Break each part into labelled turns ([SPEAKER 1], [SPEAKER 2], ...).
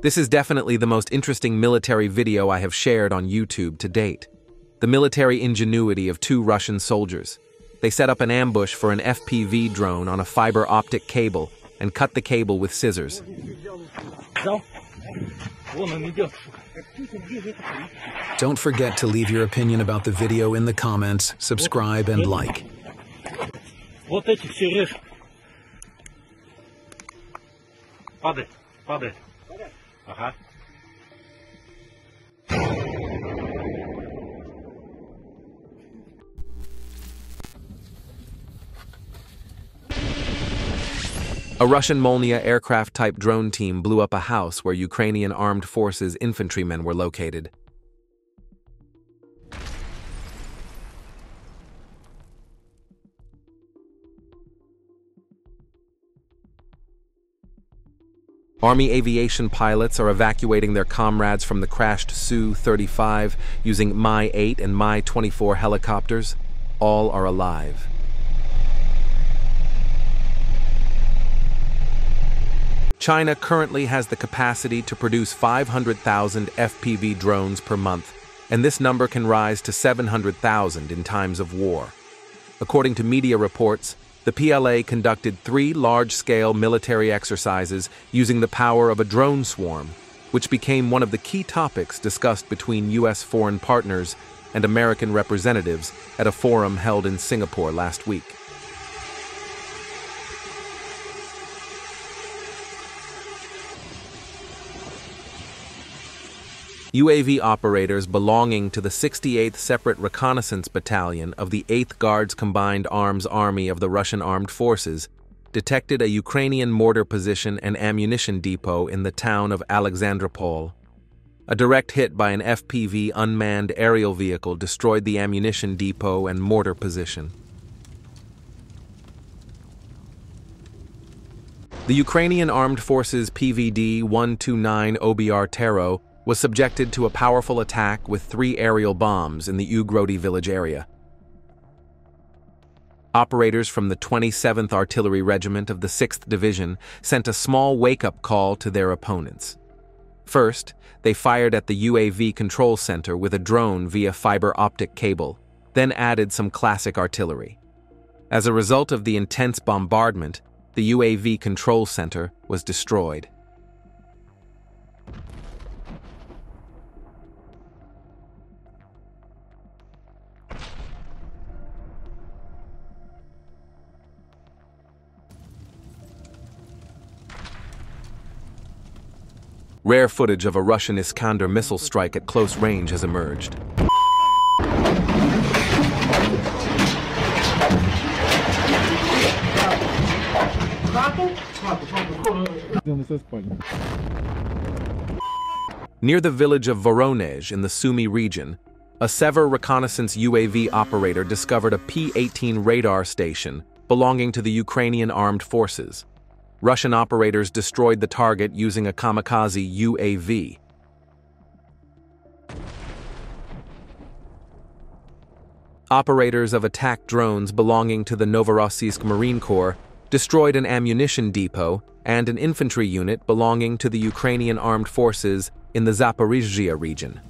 [SPEAKER 1] This is definitely the most interesting military video I have shared on YouTube to date. The military ingenuity of two Russian soldiers. They set up an ambush for an FPV drone on a fiber optic cable and cut the cable with scissors.
[SPEAKER 2] Don't forget to leave your opinion about the video in the comments, subscribe and like.
[SPEAKER 1] A Russian Molnia aircraft-type drone team blew up a house where Ukrainian armed forces infantrymen were located. Army aviation pilots are evacuating their comrades from the crashed Su-35 using Mi-8 and Mi-24 helicopters. All are alive. China currently has the capacity to produce 500,000 FPV drones per month, and this number can rise to 700,000 in times of war. According to media reports, the PLA conducted 3 large-scale military exercises using the power of a drone swarm, which became one of the key topics discussed between U.S. foreign partners and American representatives at a forum held in Singapore last week. UAV operators belonging to the 68th Separate Reconnaissance Battalion of the 8th Guards Combined Arms Army of the Russian Armed Forces detected a Ukrainian mortar position and ammunition depot in the town of Alexandropol. A direct hit by an FPV unmanned aerial vehicle destroyed the ammunition depot and mortar position. The Ukrainian Armed Forces PVD-129 OBR Tero was subjected to a powerful attack with 3 aerial bombs in the Ugrody village area. Operators from the 27th Artillery Regiment of the 6th Division sent a small wake-up call to their opponents. First, they fired at the UAV control center with a drone via fiber optic cable, then added some classic artillery. As a result of the intense bombardment, the UAV control center was destroyed. Rare footage of a Russian Iskander missile strike at close range has emerged. Near the village of Voronezh in the Sumy region, a Sever reconnaissance UAV operator discovered a P-18 radar station belonging to the Ukrainian Armed Forces. Russian operators destroyed the target using a kamikaze UAV. Operators of attack drones belonging to the Novorossiysk Marine Corps destroyed an ammunition depot and an infantry unit belonging to the Ukrainian Armed Forces in the Zaporizhzhia region.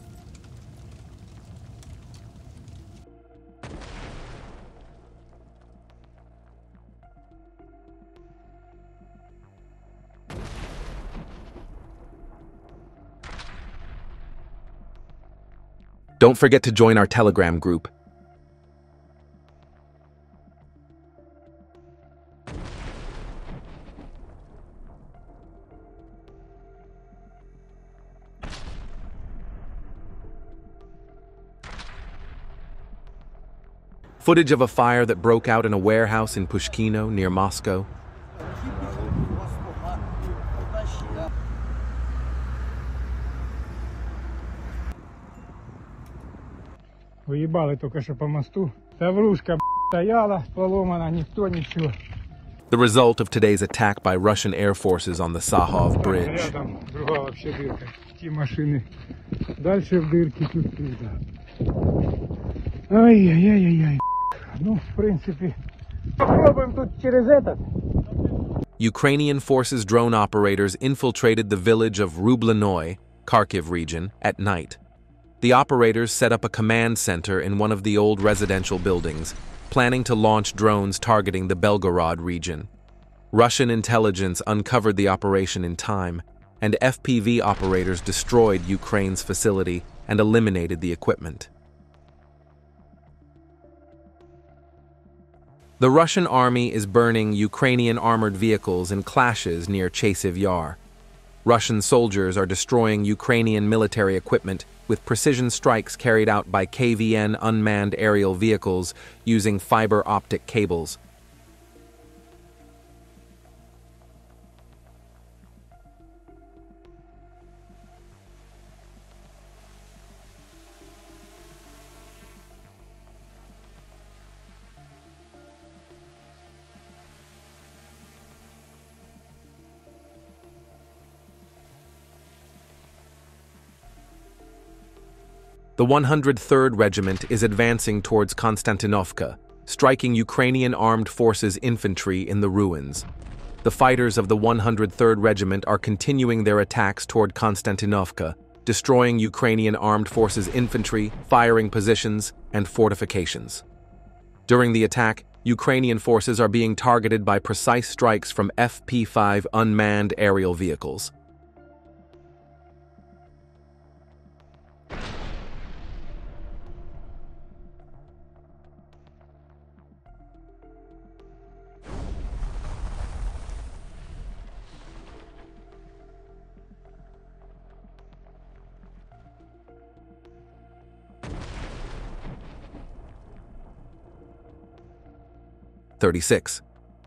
[SPEAKER 1] Don't forget to join our Telegram group. Footage of a fire that broke out in a warehouse in Pushkino, near Moscow.
[SPEAKER 3] Выебали только что по мосту. Таврушка стояла, поломана, никто ничего.
[SPEAKER 1] The result of today's attack by Russian air forces on the Sahov bridge.
[SPEAKER 3] Рядом другая вообще дырка. Те машины. Дальше в дырке тут туда. Ай-яй-яй-яй. Ну, в принципе, попробуем тут через этот.
[SPEAKER 1] Ukrainian forces drone operators infiltrated the village of Rublinoy, Kharkiv region, at night. The operators set up a command center in one of the old residential buildings, planning to launch drones targeting the Belgorod region. Russian intelligence uncovered the operation in time, and FPV operators destroyed Ukraine's facility and eliminated the equipment. The Russian army is burning Ukrainian armored vehicles in clashes near Chasiv Yar. Russian soldiers are destroying Ukrainian military equipment with precision strikes carried out by KVN unmanned aerial vehicles using fiber optic cables. The 103rd Regiment is advancing towards Konstantinovka, striking Ukrainian armed forces infantry in the ruins. The fighters of the 103rd Regiment are continuing their attacks toward Konstantinovka, destroying Ukrainian armed forces infantry, firing positions, and fortifications. During the attack, Ukrainian forces are being targeted by precise strikes from FP-5 unmanned aerial vehicles.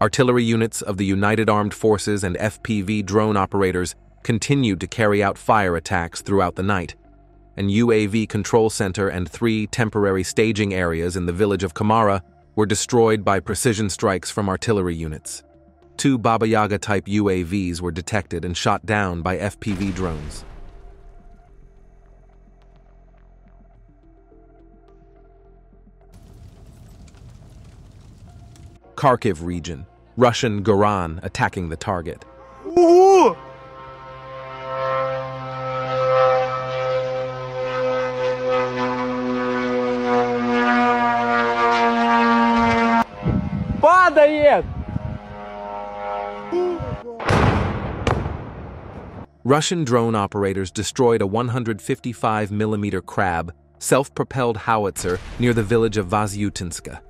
[SPEAKER 1] Artillery units of the United Armed Forces and FPV drone operators continued to carry out fire attacks throughout the night. An UAV control center and 3 temporary staging areas in the village of Kamara were destroyed by precision strikes from artillery units. 2 Baba Yaga-type UAVs were detected and shot down by FPV drones. Kharkiv region, Russian Goran attacking the target.
[SPEAKER 3] Падает!
[SPEAKER 1] Russian drone operators destroyed a 155mm Krab self-propelled howitzer near the village of Vasyutinska.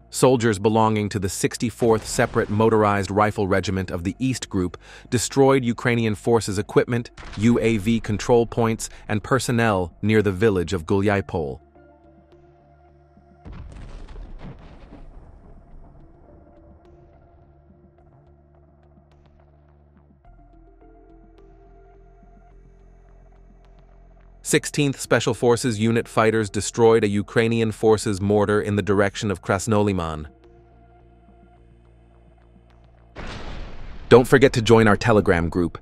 [SPEAKER 1] Soldiers belonging to the 64th Separate Motorized Rifle Regiment of the East Group destroyed Ukrainian forces' equipment, UAV control points, and personnel near the village of Gulyaipol. Sixteenth Special Forces unit fighters destroyed a Ukrainian forces mortar in the direction of Krasnoliman. Don't forget to join our Telegram group.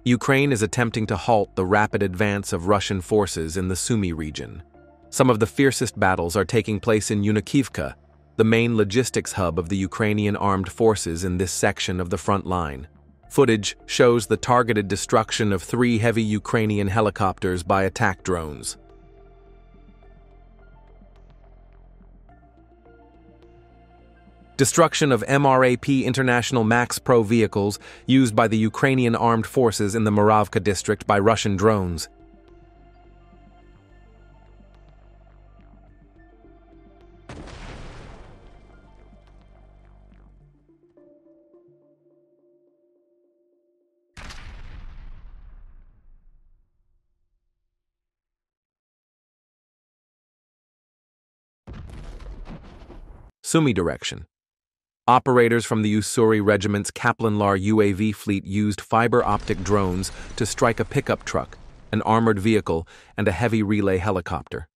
[SPEAKER 1] Ukraine is attempting to halt the rapid advance of Russian forces in the Sumy region. Some of the fiercest battles are taking place in Yunikivka, the main logistics hub of the Ukrainian armed forces in this section of the front line. Footage shows the targeted destruction of 3 heavy Ukrainian helicopters by attack drones. Destruction of MRAP International Max Pro vehicles used by the Ukrainian armed forces in the Moravka district by Russian drones. Sumy direction. Operators from the Ussuri Regiment's Kaplanlar UAV fleet used fiber-optic drones to strike a pickup truck, an armored vehicle, and a heavy relay helicopter.